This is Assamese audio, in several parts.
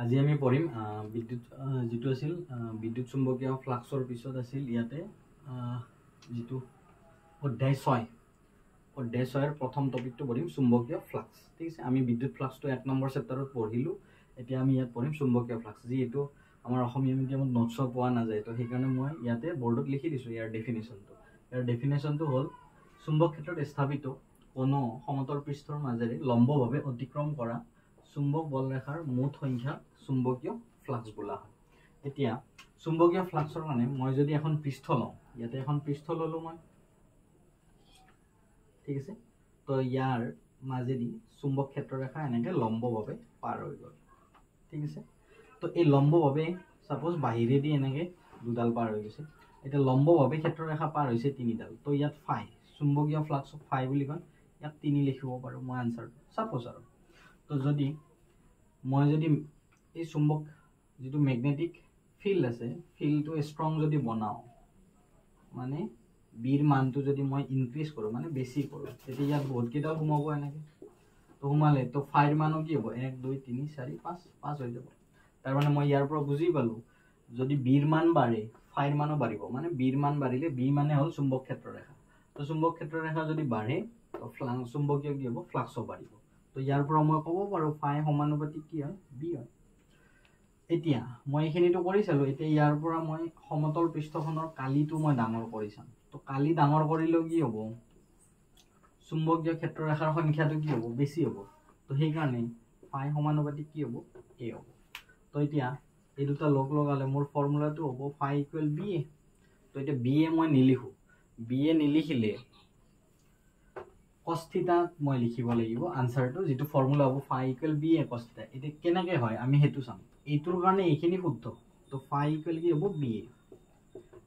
আজি আমি পঢ়িম বিদ্যুৎ যেটো আছিল বিদ্যুৎ চুম্বকীয় ফ্লাক্সৰ পিছত আছিল ইয়াতে যেটো অধ্যায় 6 অধ্যায়ৰ প্ৰথম টপিকটো পঢ়িম চুম্বকীয় ফ্লাক্স। ঠিক আছে, আমি বিদ্যুৎ ফ্লাক্সটো 1 নম্বৰ চেপ্টাৰত পঢ়িলো। এতিয়া আমি ইয়াত পঢ়িম চুম্বকীয় ফ্লাক্স, যিটো আমাৰ অসমীয়া মিডিয়ামত নোটছ পোৱা নাযায়, তো সেইকাৰণে মই ইয়াতে বৰ্ডত লিখি দিছো ইয়াৰ ডেফিনেশ্যনটো। ইয়াৰ ডেফিনেশ্যনটো হ'ল চুম্বক ক্ষেত্ৰত স্থাপিত কোনো সমতল পৃষ্ঠৰ মাজেৰে লম্বভাৱে অতিক্ৰম কৰা চুম্বক বলৰেখাৰ মুঠ সংখ্যা চুম্বকীয় ফ্লাক্স বোলা হয়। এতিয়া চুম্বকীয় ফ্লাক্সৰ কাৰণে মই যদি এখন পৃষ্ঠ লওঁ, ইয়াতে এখন পৃষ্ঠ ললো মই, ঠিক আছে, তো ইয়াৰ মাজেদি চুম্বক ক্ষেত্ৰৰেখা এনেকে লম্বভাৱে পাৰ হৈ গ'ল। ঠিক আছে, তো এই লম্বভাৱে সাপোজ বাহিৰেদি এনেকে দুডাল পাৰ হৈ গৈছে। এতিয়া লম্বভাৱে ক্ষেত্ৰৰেখা পাৰ হৈছে 3ডাল, তো ইয়াত ফাই চুম্বকীয় ফ্লাক্সক ফাই বুলি কয়। ইয়াক 3 লিখিব পাৰো মই আনসাৰটো সাপোজ। আৰু তো যদি মই এই চুম্বক যেটো ম্যাগনেটিক ফিল্ড আছে, ফিল্ডটো স্ট্ৰং যদি বনাও, মানে বিৰ মানটো যদি মই ইনক্ৰিজ কৰো, মানে বেছি কৰো, তেতিয়া ইয়াত বহুত কেইডাল সোমাব এনেকে। তো সোমালে তো ফাইৰ মানো কি হ'ব, 1 2 3 4 5 হৈ যাব। তাৰ মানে মই ইয়াৰ পৰা বুজি পালো যদি বিৰ মান বাঢ়ে ফাইৰ মানো বাঢ়িব, মানে বিৰ মান বাঢ়িলে বি মানে হ'ল চুম্বক ক্ষেত্ৰৰেখা। তো চুম্বক ক্ষেত্ৰৰেখা যদি বাঢ়ে তো চুম্বকীয় কি হ'ব, ফ্লাক্সও বাঢ়িব। তো ইয়াৰ পৰা মই ক'ব পাৰো ফাই সমানুপাতিক কি হয়, বি হয়। এতিয়া মই এইখিনিটো কৰি চালো। এতিয়া ইয়াৰ পৰা মই সমতল পৃষ্ঠখনৰ কালিটো মই ডাঙৰ কৰি চাম। তো কালি ডাঙৰ কৰিলেও কি হ'ব, চুম্বকীয় ক্ষেত্ৰৰেখাৰ সংখ্যাটো কি হ'ব, বেছি হ'ব। তো সেইকাৰণে ফাই সমানুপাতিক কি হ'ব, এ হ'ব। তো এতিয়া এই দুটা লগ লগালে মোৰ ফৰ্মুলাটো হ'ব ফাই ইকুৱেল বি এ। তো এতিয়া বি এ মই নিলিখো, বি এ নিলিখিলে cos θ মই লিখিব লাগিব আনসাৰটো, যেটো ফৰ্মুলা হ'ব ফাই ইকুৱেল বি এ cos θ। এতিয়া কেনেকৈ হয় আমি হেতু চাম। এইটোৰ কাৰণে এইখিনি শুদ্ধ, তো ফাই ইকুৱেল কি হ'ব, বি এ।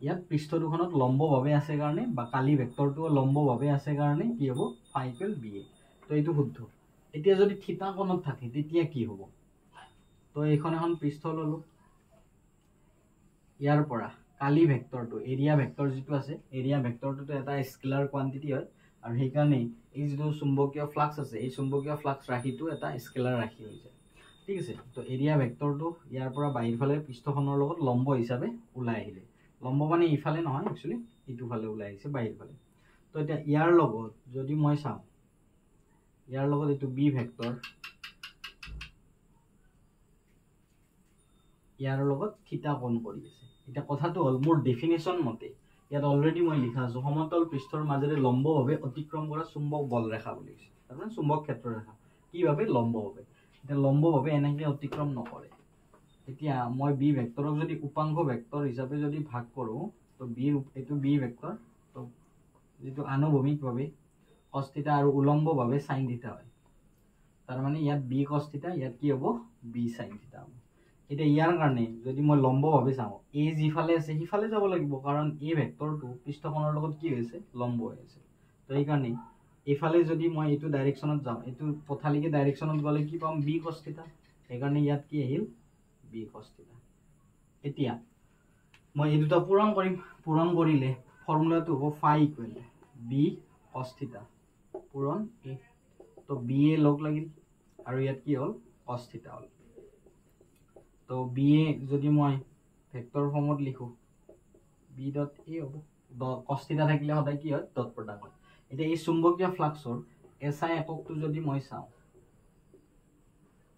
ইয়াত পৃষ্ঠ দুখনত লম্বভাৱে আছে কাৰণে বা কালি ভেক্টৰটো লম্বভাৱে আছে কাৰণে কি হ'ব, ফাই ইকুৱেল বি এ। তো এইটো শুদ্ধ। এতিয়া যদি থিতা কোণত থাকে তেতিয়া কি হ'ব, তো এইখন এখন পৃষ্ঠ ললো, ইয়াৰ পৰা কালি ভেক্টৰটো এৰিয়া ভেক্টৰ যেটো আছে, এৰিয়া ভেক্টৰটো এটা স্কেলাৰ কোৱান্টিটি হয়, আৰু সেইকাৰণে এই যেটো চুম্বকীয় ফ্লাক্স আছে, এই চুম্বকীয় ফ্লাক্স ৰাশিটো এটা স্কেলাৰ ৰাশি হৈ যায়। ঠিক আছে, তো এৰিয়া ভেক্টৰটো ইয়াৰ পৰা বাহিৰ ফালে পৃষ্ঠখনৰ লগত লম্ব হিচাপে ওলাই আহিলে, লম্ব মানে ইফালে নহয়, একচুয়ালি ইটো ফালে ওলাই আহিছে বাহিৰ ফালে। তো এতিয়া ইয়াৰ লগত যদি মই চাওঁ, ইয়াৰ লগত এইটো বি ভেক্টৰ, ইয়াৰ লগত থিতা কোণ কৰি আছে। এতিয়া কথাটো হ'ল মোৰ ডেফিনেশ্যন মতে ইয়াত অলৰেডি মই লিখা আছো সমতল পৃষ্ঠৰ মাজেৰে লম্বভাৱে অতিক্ৰম কৰা চুম্বক বলৰেখা বুলি কৈছে। তাৰমানে চুম্বক ক্ষেত্ৰৰেখা কিভাৱে লম্বভাৱে, এতিয়া লম্বভাৱে এনেকে অতিক্ৰম নকৰে। এতিয়া মই বি ভেক্টৰক যদি উপাংশ ভেক্টৰ হিচাপে যদি ভাগ কৰো, তো এইটো বি ভেক্টৰ, তো যেটো আনুভূমিকভাৱে cos θ আৰু উলম্বভাৱে sin θ হয়। তাৰ মানে ইয়াত বি cos θ, ইয়াত কি হ'ব, বি sin θ হ'ব। এতিয়া ইয়াৰ কাৰণে যদি মই লম্বভাৱে চাওঁ, এ যিফালে আছে সিফালে যাব লাগিব, কাৰণ এই ভেক্টৰটো পৃষ্ঠখনৰ লগত কি হৈছে, লম্ব হৈ আছে। তো এইকাৰণে এইফালে যদি মই এইটো ডাইৰেকশ্যনত যাওঁ, এইটো পথালিকে ডাইৰেকশ্যনত গ'লে কি পাম, বি cos θ। সেইকাৰণে ইয়াত কি আহিল, বি cos θ। এতিয়া মই এই দুটা পূৰণ কৰিম, পূৰণ কৰিলে ফৰ্মুলাটো হ'ব ফাই ইকুৱেল বি cos θ পূৰণ এ। তো বি এ লগ লাগিল আৰু ইয়াত কি হ'ল, cos θ হ'ল। তো বি এ যদি মই ভেক্টৰ ফৰ্মত লিখো, বি ডট এ হ'ব। cos θ থাকিলে সদায় কি হয়, ডট প্ৰডাক্ট হয়। এতিয়া এই চুম্বকীয় ফ্লাক্সৰ এসআই এককটো যদি মই চাওঁ,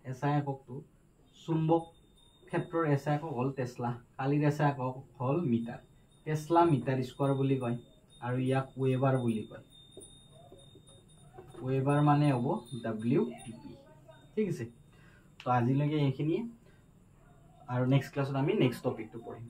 এসআই এককটো চুম্বক ক্ষেত্ৰৰ এসআই একক হ'ল টেসলা, কালিৰ এসআই একক হ'ল মিটাৰ। টেসলা মিটাৰ স্কয়াৰ বুলি কয় আৰু ইয়াক ওয়েবাৰ বুলি কয়। ওয়েবাৰ মানে হ'ব WB। ঠিক আছে, তো আজিলৈকে এইখিনিয়ে, আৰু নেক্সট ক্লাছত আমি নেক্সট টপিকটো পঢ়িম।